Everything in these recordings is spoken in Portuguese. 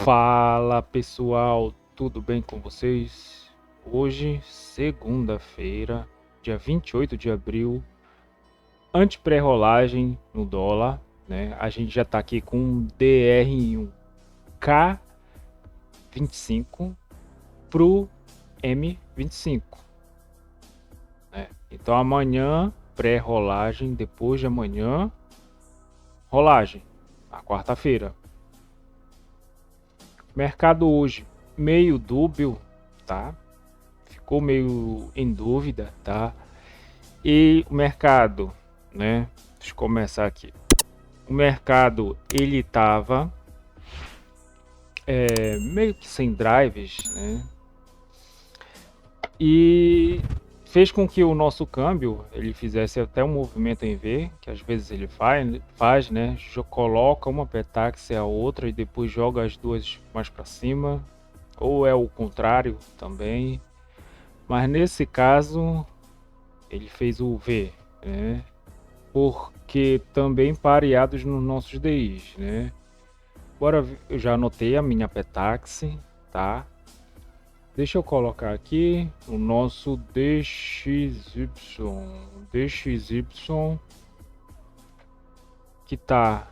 Fala pessoal, tudo bem com vocês? Hoje, segunda-feira, dia 28 de abril, ante-pré-rolagem no dólar, né? A gente já tá aqui com um DR1 K25 pro M25, né? Então amanhã, pré-rolagem, depois de amanhã, rolagem, na quarta-feira. Mercado hoje meio dúbio, tá? Ficou meio em dúvida, tá? E o mercado, né? Deixa eu começar aqui. O mercado ele tava meio que sem drives, né? E fez com que o nosso câmbio ele fizesse até um movimento em V, que às vezes ele faz, né? Coloca uma petax a outra e depois joga as duas mais para cima, ou é o contrário também. Mas nesse caso ele fez o V, né? Porque também pareados nos nossos DIs, né? Eu já anotei a minha Petaxi, tá? Deixa eu colocar aqui o nosso DXY que tá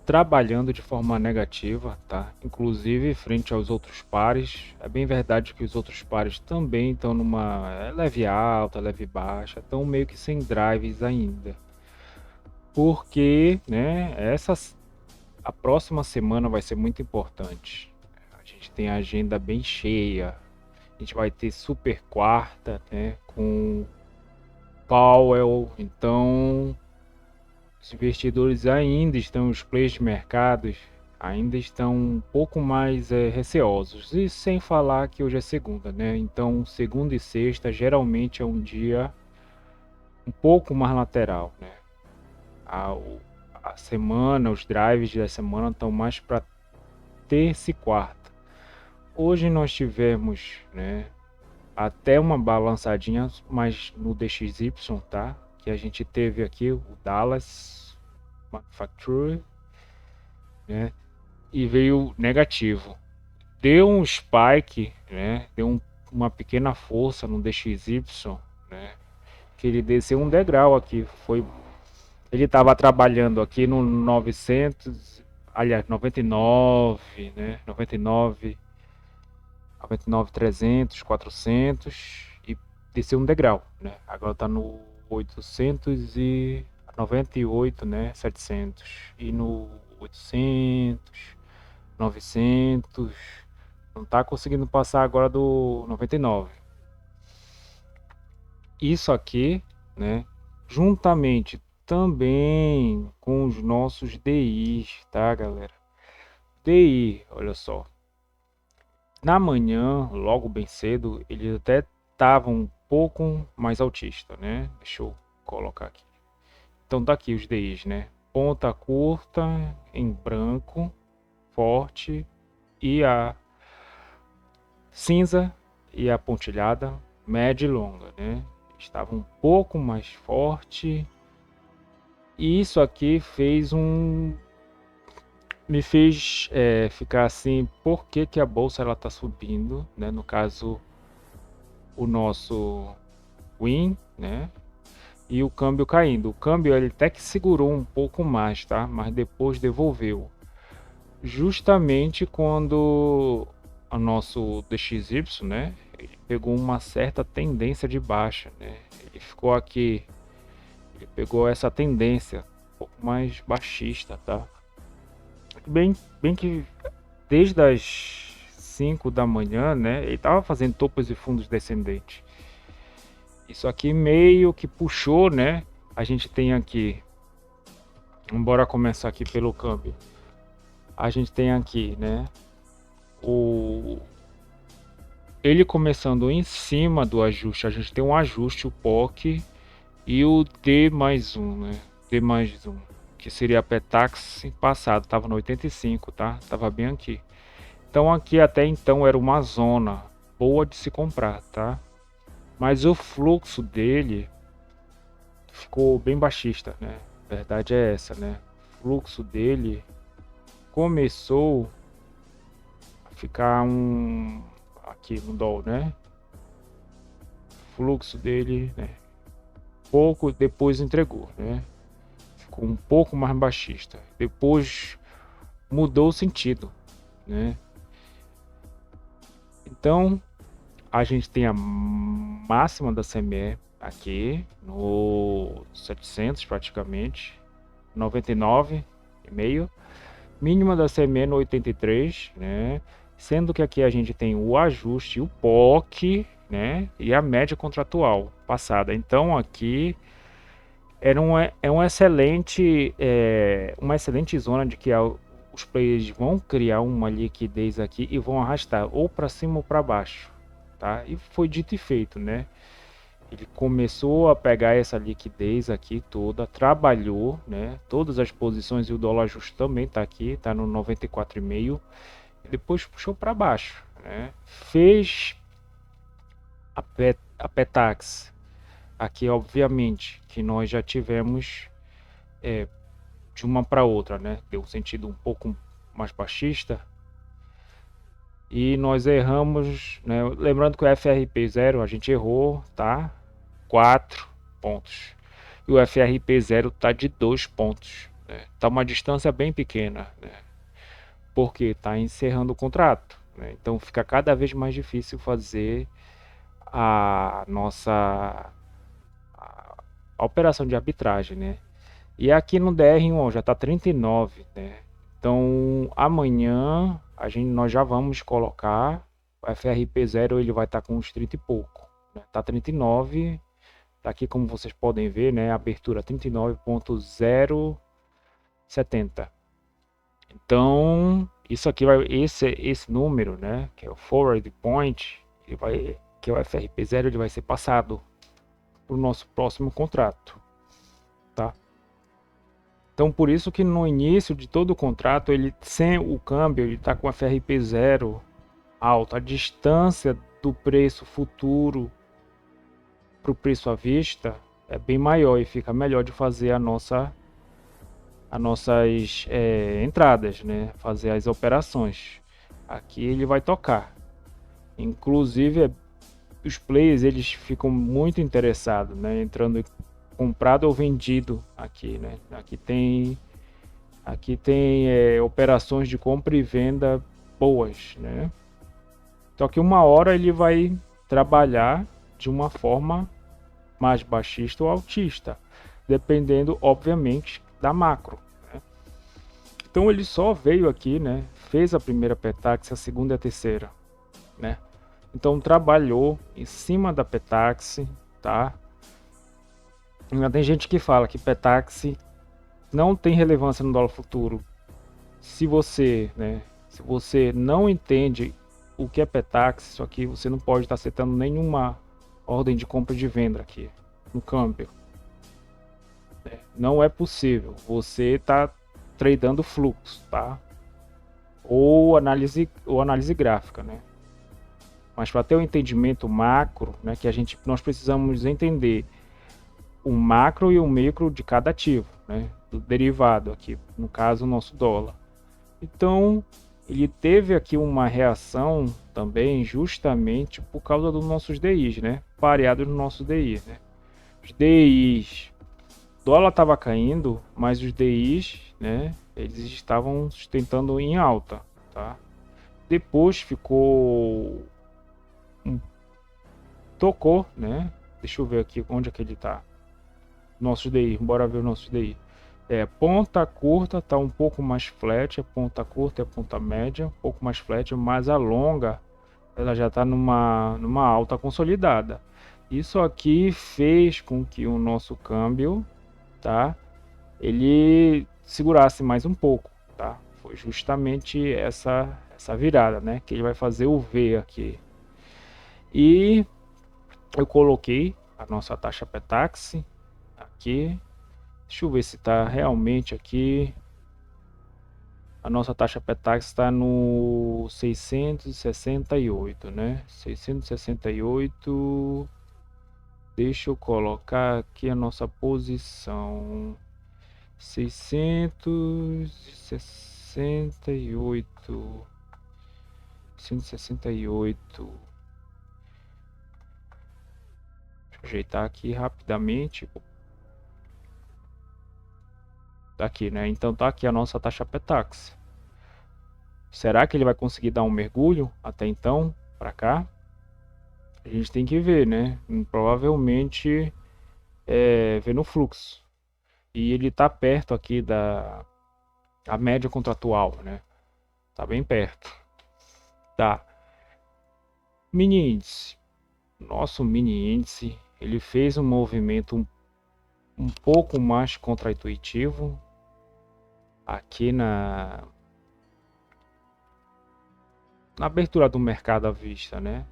trabalhando de forma negativa, tá? Inclusive frente aos outros pares. É bem verdade que os outros pares também estão numa leve alta, leve baixa, estão meio que sem drives ainda. Porque, né, a próxima semana vai ser muito importante. A gente tem a agenda bem cheia. A gente vai ter super quarta, né, com Powell. Então, os investidores ainda estão, os players de mercados ainda estão um pouco mais receosos. E sem falar que hoje é segunda, né? Então, segunda e sexta geralmente é um dia um pouco mais lateral, né? A, a semana, os drives da semana estão mais para terça e quarta. Hoje nós tivemos, né, até uma balançadinha, mas no DXY, tá? Que a gente teve aqui o Dallas Manufacturing, né? E veio negativo. Deu um spike, né? Uma pequena força no DXY, né? Que ele desceu um degrau aqui. Ele estava trabalhando aqui no 900, aliás, 99, né? 99, 300, 400 e desceu um degrau, né? Agora está no 898, né? 700 e no 800, 900, não está conseguindo passar agora do 99. Isso aqui, né? Juntamente também com os nossos DIs, tá, galera? DI, olha só. Na manhã, logo bem cedo, ele até estava um pouco mais autista, né? Deixa eu colocar aqui. Então tá aqui os DIs, né? Ponta curta em branco, forte, e a cinza e a pontilhada média e longa, né? Estava um pouco mais forte. E isso aqui me fez ficar assim, por que que a bolsa ela tá subindo, né? No caso, o nosso Win, né? E o câmbio caindo. O câmbio ele até que segurou um pouco mais, tá? Mas depois devolveu. Justamente quando o nosso DXY, né? Ele pegou uma certa tendência de baixa, né? Ele ficou aqui, ele pegou essa tendência um pouco mais baixista, tá? Bem que desde as 5 da manhã, né? Ele tava fazendo topos e fundos descendentes. Isso aqui meio que puxou, né? A gente tem aqui, bora começar aqui pelo câmbio. A gente tem aqui, né? O ele começando em cima do ajuste, a gente tem um ajuste, o POC e o D mais um, né? D mais um, que seria a Petax passado, tava no 85, tá? Tava bem aqui. Então aqui até então era uma zona boa de se comprar, tá? Mas o fluxo dele ficou bem baixista, né? A verdade é essa, né? O fluxo dele começou ficar aqui no doll, né? Fluxo dele, né? Pouco depois entregou, né? Ficou um pouco mais baixista. Depois mudou o sentido, né? Então a gente tem a máxima da CME aqui no 700 praticamente, 99,5, mínima da CME no 83, né? Sendo que aqui a gente tem o ajuste, o POC, né? E a média contratual passada. Então aqui uma excelente zona de que os players vão criar uma liquidez aqui e vão arrastar ou para cima ou para baixo, tá? E foi dito e feito, né? Ele começou a pegar essa liquidez aqui toda, trabalhou, né? Todas as posições, e o dólar justo também tá aqui, tá no 94,5, e depois puxou para baixo, né? Fez a Petax aqui, obviamente, que nós já tivemos de uma para outra, né? Deu um sentido um pouco mais baixista. E nós erramos, né? Lembrando que o FRP0 a gente errou, tá? 4 pontos. E o FRP0 tá de 2 pontos, né? Tá uma distância bem pequena, né? Porque tá encerrando o contrato, né? Então fica cada vez mais difícil fazer a nossa a operação de arbitragem, né? E aqui no DR1 já tá 39, né? Então amanhã nós já vamos colocar o FRP0, ele vai estar com uns 30 e pouco, né? Tá 39, tá aqui como vocês podem ver, né? Abertura 39.070. Então isso aqui vai, esse número, né? Que é o forward point, que é o FRP0, ele vai ser passado para o nosso próximo contrato, tá? Então por isso que no início de todo o contrato, ele sem o câmbio, ele está com a FRP0 alto. A distância do preço futuro para o preço à vista é bem maior e fica melhor de fazer as nossas entradas, né? Fazer as operações. Aqui ele vai tocar. Inclusive os players, eles ficam muito interessados, né? Entrando comprado ou vendido aqui, né? Aqui tem operações de compra e venda boas, né? Só que uma hora ele vai trabalhar de uma forma mais baixista ou altista, dependendo, obviamente, da macro, né? Então ele só veio aqui, né? Fez a primeira Petax, a segunda e a terceira, né? Então trabalhou em cima da Petax, tá? Tem gente que fala que Petax não tem relevância no dólar futuro. Se você não entende o que é Petax, isso aqui você não pode estar acertando nenhuma ordem de compra e de venda aqui no câmbio. Não é possível. Você está tradando fluxo, tá? Ou análise gráfica, né? Mas para ter um entendimento macro, né, nós precisamos entender o macro e o micro de cada ativo, né? Do derivado aqui, no caso o nosso dólar. Então ele teve aqui uma reação também justamente por causa dos nossos DIs, né? Pareados no nosso DI, né? Os DIs, o dólar estava caindo, mas os DIs, né? Eles estavam sustentando em alta, tá? Depois tocou, né? Deixa eu ver aqui onde é que ele tá. Nosso DI, bora ver o nosso DI. Ponta curta tá um pouco mais flat, a ponta curta e a ponta média um pouco mais flat, mas a longa ela já está numa alta consolidada. Isso aqui fez com que o nosso câmbio, tá, ele segurasse mais um pouco, tá? Foi justamente essa virada, né, que ele vai fazer o V aqui. E eu coloquei a nossa taxa Petax aqui. Deixa eu ver se está realmente aqui. A nossa taxa Petax está no 668, né? 668. Deixa eu colocar aqui a nossa posição. 668. 168. Deixa eu ajeitar aqui rapidamente. Tá aqui, né? Então tá aqui a nossa taxa Petax. Será que ele vai conseguir dar um mergulho até então para cá? A gente tem que ver, né? Provavelmente ver no fluxo. E ele tá perto aqui da a média contratual, né? Tá bem perto. Tá. Mini índice. Nosso mini índice, ele fez um movimento um pouco mais contraintuitivo aqui na abertura do mercado à vista, né?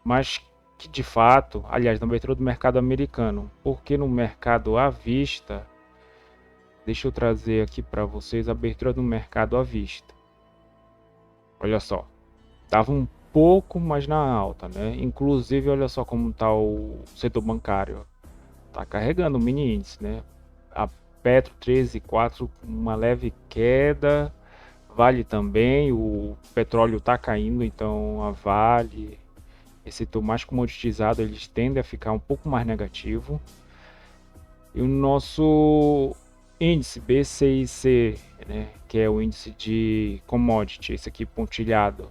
Mas que de fato, aliás, na abertura do mercado americano, porque no mercado à vista, deixa eu trazer aqui para vocês a abertura do mercado à vista. Olha só, tava um pouco mais na alta, né? Inclusive, olha só como tá o setor bancário. Tá carregando o mini índice, né? A Petro 13,4, uma leve queda. Vale também, o petróleo tá caindo, então a Vale, esse setor mais comoditizado, eles tendem a ficar um pouco mais negativo. E o nosso índice B6C, né, que é o índice de commodity, esse aqui pontilhado,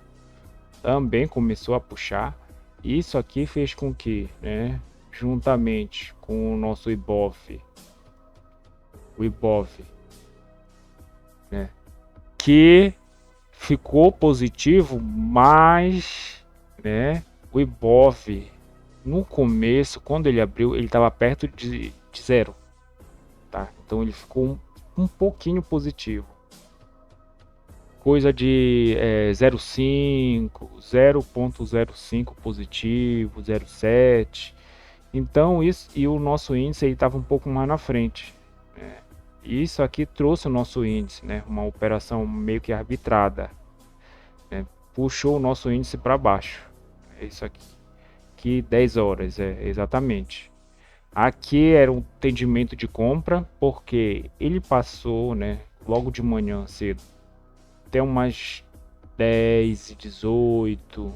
também começou a puxar. Isso aqui fez com que, né, juntamente com o nosso IBOV, né, que ficou positivo, mas, né, o IBOV no começo, quando ele abriu, ele estava perto de zero, tá? Então ele ficou um pouquinho positivo, coisa de 0,5, 0,05 positivo, 0,7. Então isso, e o nosso índice estava um pouco mais na frente, né? Isso aqui trouxe o nosso índice, né? Uma operação meio que arbitrada, né? Puxou o nosso índice para baixo. É isso aqui. Que 10 horas, exatamente. Aqui era um entendimento de compra, porque ele passou, né, logo de manhã cedo, até umas 10h18,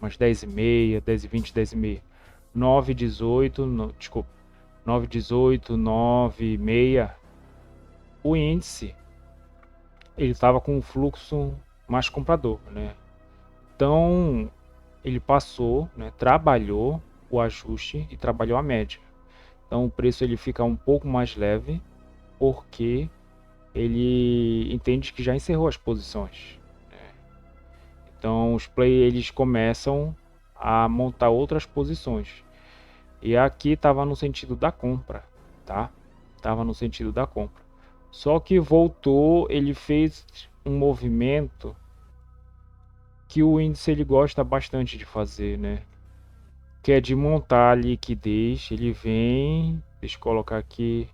umas 10h30, 10h20, 10h30, 9h18, desculpa, 9h18, 9h30, o índice ele estava com um fluxo mais comprador, né? Então ele passou, né, trabalhou o ajuste e trabalhou a média. Então o preço ele fica um pouco mais leve porque ele entende que já encerrou as posições, né? Então os players eles começam a montar outras posições. E aqui estava no sentido da compra, tá? Tava no sentido da compra. Só que voltou, ele fez um movimento que o índice ele gosta bastante de fazer, né? Que é de montar a liquidez. Ele vem, deixa eu colocar aqui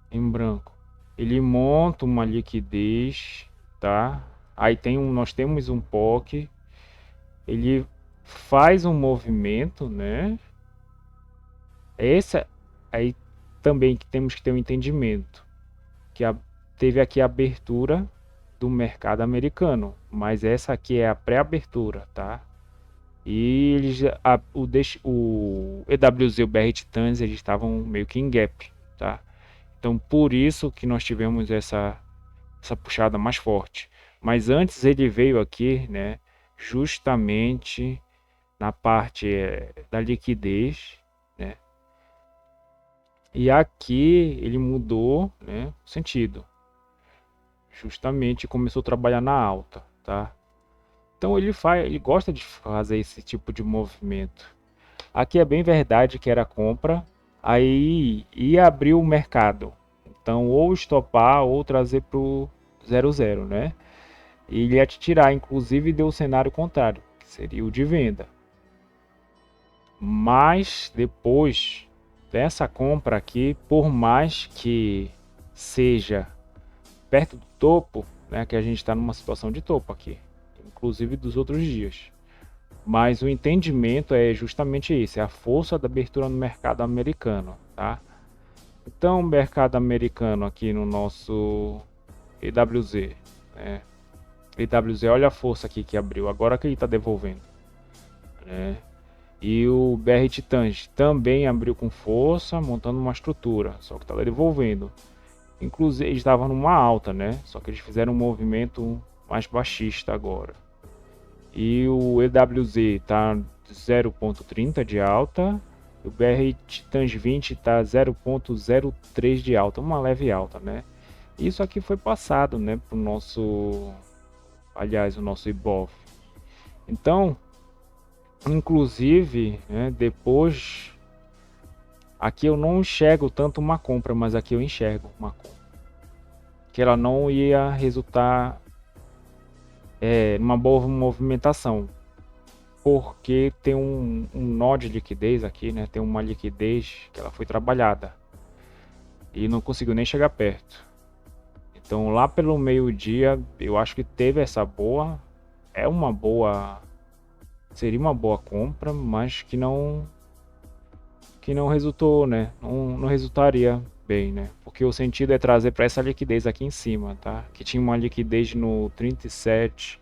em branco. Ele monta uma liquidez, tá? Aí nós temos um POC. Ele faz um movimento, né? Essa aí também que temos que ter um entendimento que teve aqui a abertura do mercado americano, mas essa aqui é a pré-abertura, tá? E eles, o EWZ e o BR Titãs, eles estavam meio que em gap, tá? Então por isso que nós tivemos essa puxada mais forte. Mas antes ele veio aqui, né, justamente na parte da liquidez, né? E aqui ele mudou, né, o sentido. Justamente começou a trabalhar na alta, tá? Então ele gosta de fazer esse tipo de movimento. Aqui é bem verdade que era compra, aí ia abrir o mercado. Então ou estopar ou trazer pro 0,0, né? E ele ia te tirar, inclusive deu o cenário contrário, que seria o de venda. Mas depois dessa compra aqui, por mais que seja perto do topo, né, que a gente está numa situação de topo aqui, inclusive dos outros dias. Mas o entendimento é justamente isso, é a força da abertura no mercado americano, tá? Então, o mercado americano aqui no nosso EWZ, né, EWZ, olha a força aqui que abriu, agora que ele está devolvendo, né? E o BR Titãs também abriu com força, montando uma estrutura, só que está devolvendo. Inclusive, eles estavam numa alta, né? Só que eles fizeram um movimento mais baixista agora. E o EWZ está 0,30 de alta. O BR Titãs 20 está 0,03 de alta, uma leve alta, né? Isso aqui foi passado, né, para o nosso, aliás, o nosso IBOV. Então, inclusive, né, depois, aqui eu não enxergo tanto uma compra, mas aqui eu enxergo uma compra, que ela não ia resultar numa boa movimentação, porque tem um nó de liquidez aqui, né? Tem uma liquidez que ela foi trabalhada e não conseguiu nem chegar perto. Então lá pelo meio-dia eu acho que teve essa boa, seria uma boa compra, mas que não resultou, né? Não resultaria bem, né? Porque o sentido é trazer para essa liquidez aqui em cima, tá? Que tinha uma liquidez no 37,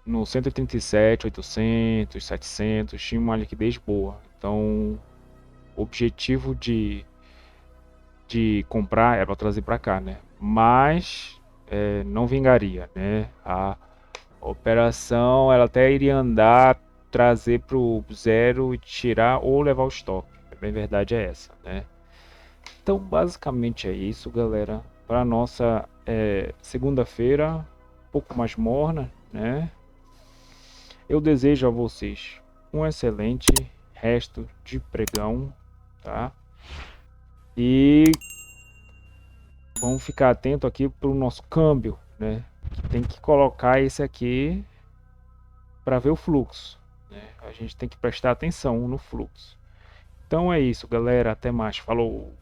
no 137, 800, 700, tinha uma liquidez boa. Então, o objetivo de comprar era trazer para cá, né? Mas não vingaria, né? A operação ela até iria andar, trazer para o zero e tirar ou levar o estoque. A bem verdade é essa, né? Então, basicamente é isso, galera. Para nossa segunda-feira, um pouco mais morna, né? Eu desejo a vocês um excelente resto de pregão, tá? E vamos ficar atento aqui para o nosso câmbio, né? Tem que colocar esse aqui para ver o fluxo, né? A gente tem que prestar atenção no fluxo. Então é isso, galera. Até mais. Falou!